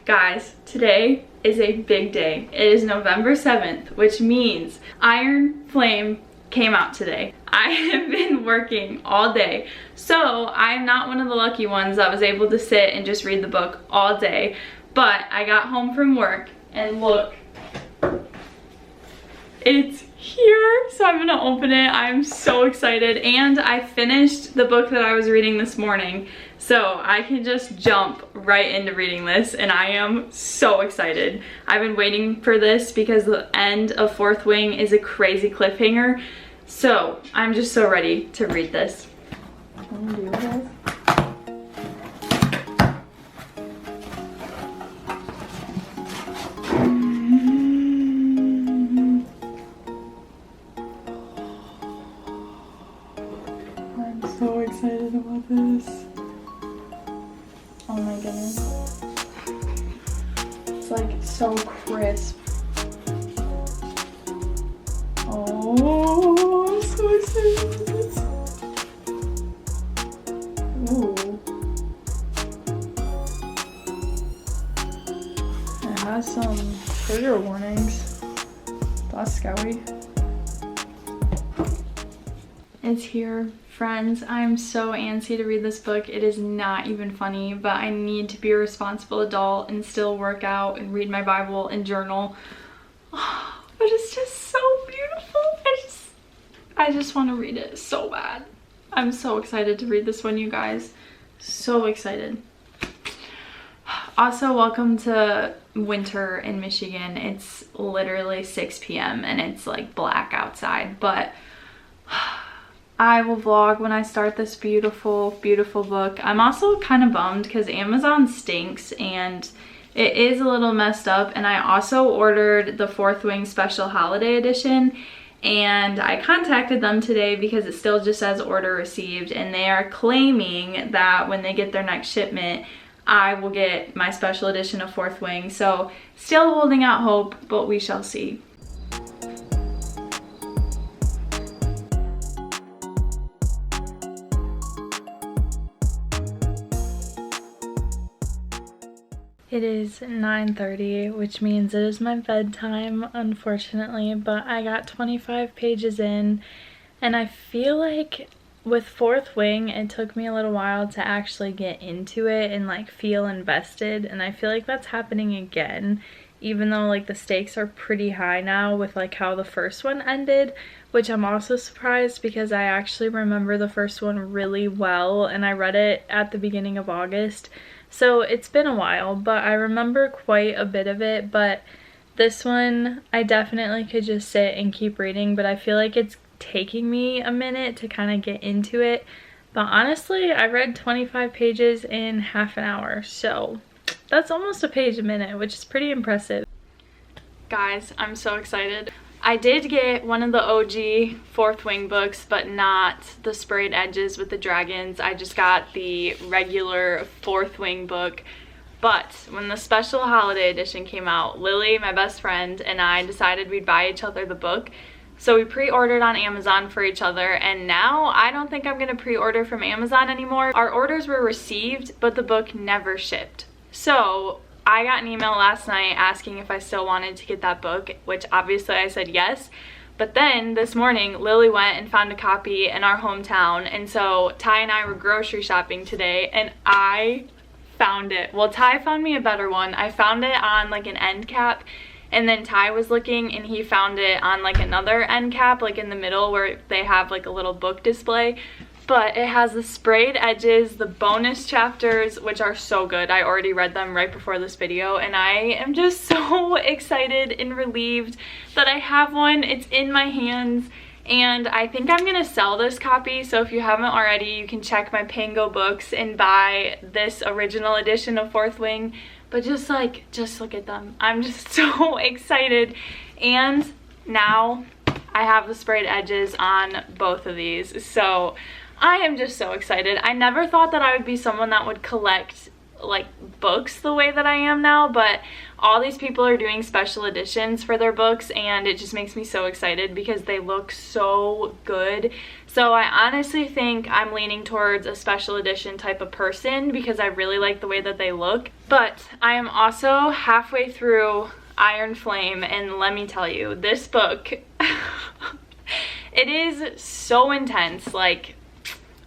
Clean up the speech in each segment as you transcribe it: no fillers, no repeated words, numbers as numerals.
Guys, today is a big day. It is November 7th, which means Iron Flame came out today. I have been working all day, so I'm not one of the lucky ones that was able to sit and just read the book all day, but I got home from work and look, it's here. So I'm gonna open it. I'm so excited, and I finished the book that I was reading this morning, so I can just jump right into reading this, and I am so excited. I've been waiting for this because the end of Fourth Wing is a crazy cliffhanger, so I'm just so ready to read this. So excited about this. Oh my goodness. It's like so crisp. Oh, I'm so excited about this. Ooh. It has some trigger warnings. That's scary. It's here. Friends, I'm so antsy to read this book. It is not even funny, but I need to be a responsible adult and still work out and read my Bible and journal. Oh, but it's just so beautiful. I just want to read it so bad. I'm so excited to read this one, you guys. So excited. Also, welcome to winter in Michigan. It's literally 6 p.m. and it's like black outside, but I will vlog when I start this beautiful, beautiful book. I'm also kind of bummed because Amazon stinks and it is a little messed up, and I also ordered the Fourth Wing Special Holiday Edition, and I contacted them today because it still just says order received, and they are claiming that when they get their next shipment, I will get my special edition of Fourth Wing. So still holding out hope, but we shall see. It is 9:30, which means it is my bedtime, unfortunately, but I got 25 pages in, and I feel like with Fourth Wing, it took me a little while to actually get into it and like feel invested, and I feel like that's happening again, even though like the stakes are pretty high now with like how the first one ended, which I'm also surprised because I actually remember the first one really well, and I read it at the beginning of August. So it's been a while, but I remember quite a bit of it. But this one, I definitely could just sit and keep reading, but I feel like it's taking me a minute to kind of get into it. But honestly, I read 25 pages in half an hour, so that's almost a page a minute, which is pretty impressive. Guys, I'm so excited. I did get one of the OG Fourth Wing books, but not the sprayed edges with the dragons. I just got the regular Fourth Wing book. But when the special holiday edition came out, Lily, my best friend, and I decided we'd buy each other the book. So we pre-ordered on Amazon for each other, and now I don't think I'm gonna pre-order from Amazon anymore. Our orders were received, but the book never shipped. So I got an email last night asking if I still wanted to get that book, which obviously I said yes. But then this morning, Lily went and found a copy in our hometown, and so Ty and I were grocery shopping today, and I found it. Well, Ty found me a better one. I found it on like an end cap, and then Ty was looking and he found it on like another end cap, like in the middle where they have like a little book display. But it has the sprayed edges, the bonus chapters, which are so good. I already read them right before this video, and I am just so excited and relieved that I have one. It's in my hands, and I think I'm gonna sell this copy. So if you haven't already, you can check my Pango Books and buy this original edition of Fourth Wing. But just look at them. I'm just so excited. And now I have the sprayed edges on both of these. So I am just so excited. I never thought that I would be someone that would collect like books the way that I am now, but all these people are doing special editions for their books, and it just makes me so excited because they look so good. So I honestly think I'm leaning towards a special edition type of person because I really like the way that they look. But I am also halfway through Iron Flame, and let me tell you, this book it is so intense. Like,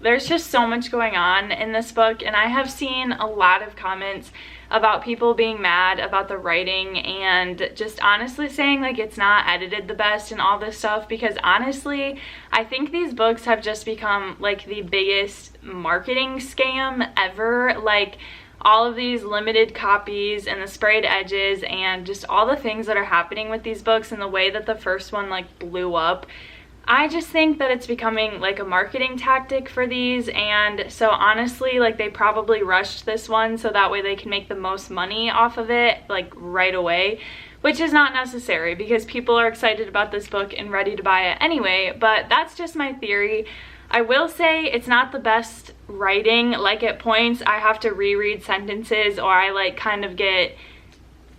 there's just so much going on in this book, and I have seen a lot of comments about people being mad about the writing and just honestly saying like it's not edited the best and all this stuff, because honestly I think these books have just become like the biggest marketing scam ever. Like, all of these limited copies and the sprayed edges and just all the things that are happening with these books and the way that the first one like blew up, I just think that it's becoming like a marketing tactic for these. And so honestly, like, they probably rushed this one so that way they can make the most money off of it like right away, which is not necessary because people are excited about this book and ready to buy it anyway. But that's just my theory. I will say it's not the best writing. Like, at points I have to reread sentences, or I like kind of get,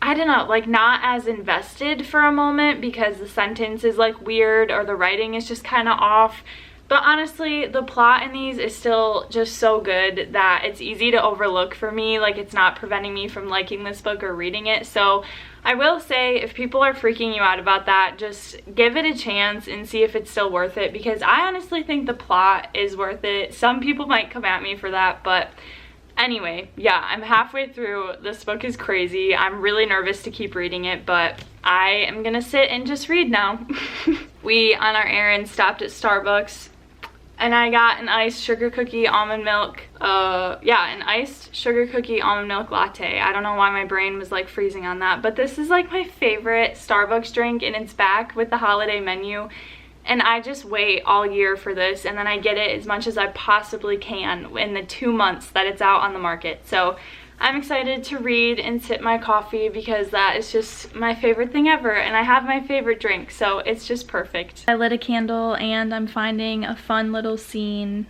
I don't know, like not as invested for a moment because the sentence is like weird or the writing is just kind of off. But honestly, the plot in these is still just so good that it's easy to overlook for me. Like, it's not preventing me from liking this book or reading it. So I will say, if people are freaking you out about that, just give it a chance and see if it's still worth it, because I honestly think the plot is worth it. Some people might come at me for that, but anyway, yeah, I'm halfway through. This book is crazy. I'm really nervous to keep reading it, but I am gonna sit and just read now. We, on our errand, stopped at Starbucks, and I got an iced sugar cookie almond milk, an iced sugar cookie almond milk latte. I don't know why my brain was like freezing on that, but this is like my favorite Starbucks drink, and it's back with the holiday menu. And I just wait all year for this, and then I get it as much as I possibly can in the 2 months that it's out on the market. So I'm excited to read and sip my coffee because that is just my favorite thing ever, and I have my favorite drink, so it's just perfect. I lit a candle and I'm finding a fun little scene.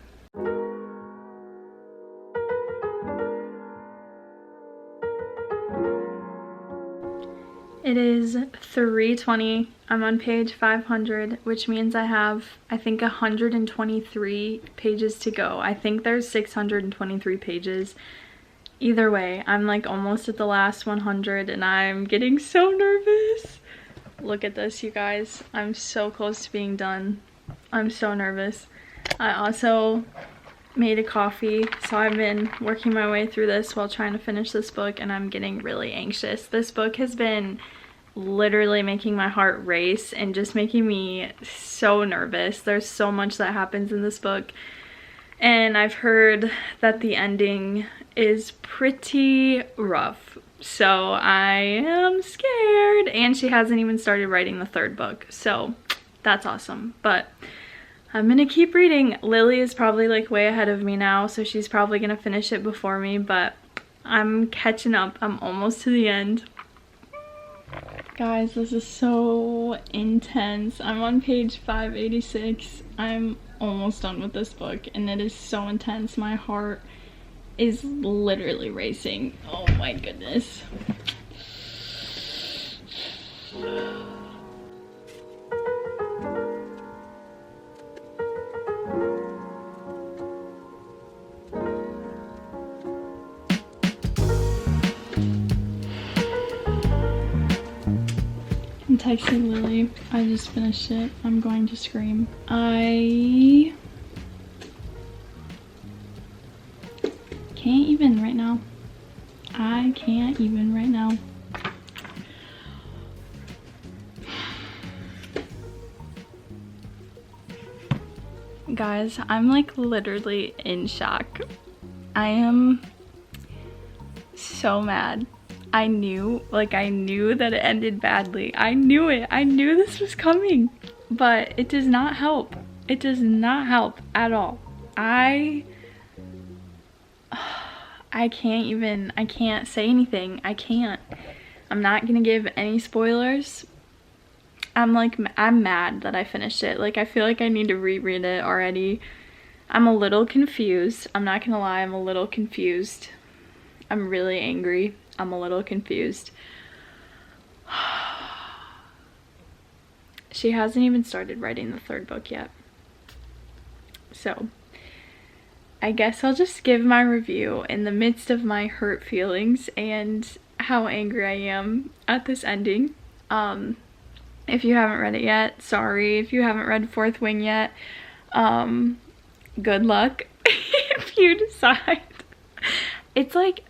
It is 3:20. I'm on page 500, which means I have, I think, 123 pages to go. I think there's 623 pages. Either way, I'm like almost at the last 100 and I'm getting so nervous. Look at this, you guys. I'm so close to being done. I'm so nervous. I also made a coffee, so I've been working my way through this while trying to finish this book, and I'm getting really anxious. This book has been literally making my heart race and just making me so nervous. There's so much that happens in this book, and I've heard that the ending is pretty rough, so I am scared. And she hasn't even started writing the third book, so that's awesome. But I'm gonna keep reading. Lily is probably like way ahead of me now, so she's probably gonna finish it before me, but I'm catching up. I'm almost to the end. Guys, this is so intense. I'm on page 586. I'm almost done with this book, and it is so intense. My heart is literally racing. Oh my goodness. I'm texting Lily. I just finished it. I'm going to scream. I can't even right now. I can't even right now. Guys, I'm like literally in shock. I am so mad. I knew that it ended badly. I knew it. I knew this was coming, but it does not help. It does not help at all. I can't say anything. I can't. I'm not gonna give any spoilers. I'm mad that I finished it. Like, I feel like I need to reread it already. I'm a little confused. I'm not gonna lie, I'm a little confused. I'm really angry. I'm a little confused. She hasn't even started writing the third book yet. So I guess I'll just give my review in the midst of my hurt feelings and how angry I am at this ending. If you haven't read it yet, sorry. If you haven't read Fourth Wing yet, good luck if you decide. It's like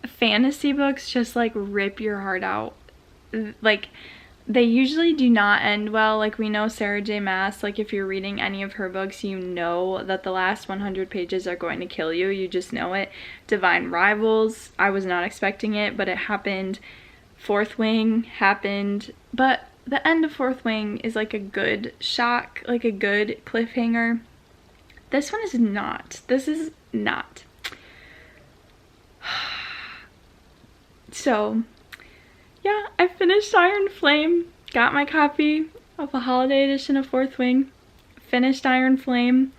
fantasy books just like rip your heart out. Like, they usually do not end well. Like, we know Sarah J Maas, like if you're reading any of her books, you know that the last 100 pages are going to kill you. You just know it. Divine Rivals, I was not expecting it, but it happened. Fourth Wing happened, but the end of Fourth Wing is like a good shock, like a good cliffhanger. This one is not. This is not. So yeah, I finished Iron Flame, got my copy of a holiday edition of Fourth Wing, finished Iron Flame.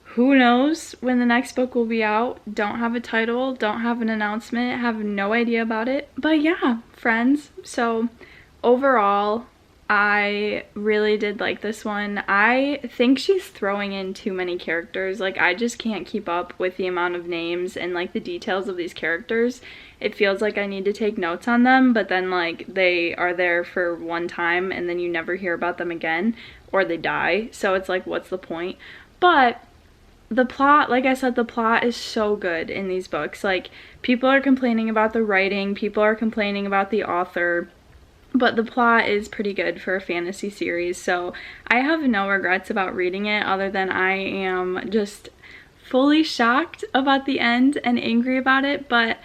Who knows when the next book will be out? Don't have a title, don't have an announcement, have no idea about it. But yeah, friends, so overall, I really did like this one. I think she's throwing in too many characters. Like, I just can't keep up with the amount of names and like the details of these characters. It feels like I need to take notes on them, but then like they are there for one time and then you never hear about them again, or they die. So it's like, what's the point? But the plot, like I said, the plot is so good in these books. Like, people are complaining about the writing, people are complaining about the author, but the plot is pretty good for a fantasy series. So I have no regrets about reading it, other than I am just fully shocked about the end and angry about it. But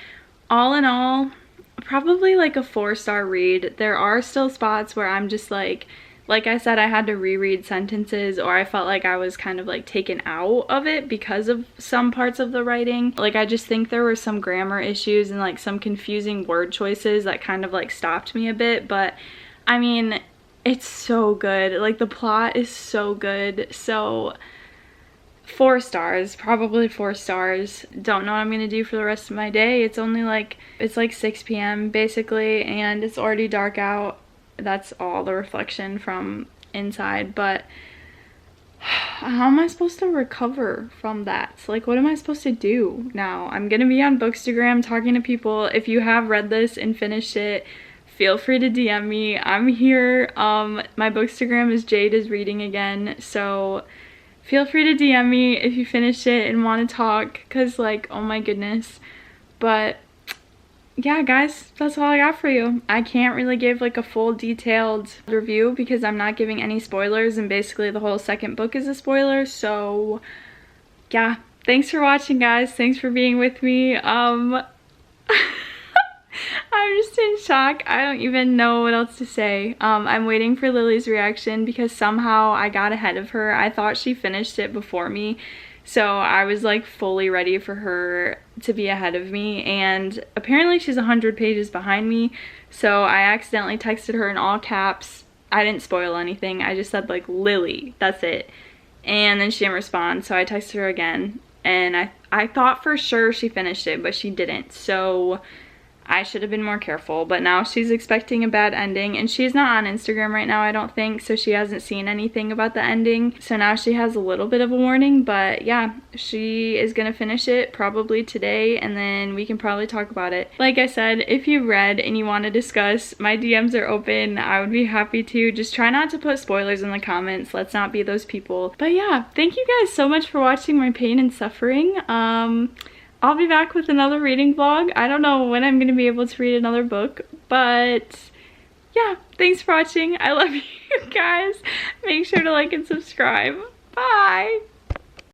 all in all, probably like a 4-star read. There are still spots where I'm just like I said, I had to reread sentences, or I felt like I was kind of like taken out of it because of some parts of the writing. Like, I just think there were some grammar issues and like some confusing word choices that kind of like stopped me a bit. But I mean, it's so good. Like, the plot is so good. So 4 stars, probably 4 stars. Don't know what I'm gonna do for the rest of my day. It's only like, it's like 6 p.m. basically, and it's already dark out. That's all the reflection from inside. But how am I supposed to recover from that? Like, what am I supposed to do now? I'm gonna be on Bookstagram talking to people. If you have read this and finished it, feel free to DM me. I'm here. My Bookstagram is Jade is Reading Again, so feel free to DM me if you finish it and want to talk, because like, oh my goodness. But yeah, guys, that's all I got for you. I can't really give like a full detailed review because I'm not giving any spoilers, and basically the whole second book is a spoiler. So yeah, thanks for watching, guys. Thanks for being with me. I'm just in shock. I don't even know what else to say. I'm waiting for Lily's reaction because somehow I got ahead of her. I thought she finished it before me, so I was like fully ready for her to be ahead of me, and apparently she's 100 pages behind me. So I accidentally texted her in all caps. I didn't spoil anything. I just said like, Lily, that's it. And then she didn't respond, so I texted her again, and I thought for sure she finished it, but she didn't. So I should have been more careful. But now she's expecting a bad ending, and she's not on Instagram right now, I don't think, so she hasn't seen anything about the ending. So now she has a little bit of a warning. But yeah, she is gonna finish it probably today, and then we can probably talk about it. Like I said, if you read and you want to discuss, my DMs are open. I would be happy to. Just try not to put spoilers in the comments. Let's not be those people. But yeah, thank you guys so much for watching my pain and suffering. I'll be back with another reading vlog. I don't know when I'm going to be able to read another book, but yeah, thanks for watching. I love you guys. Make sure to like and subscribe. Bye!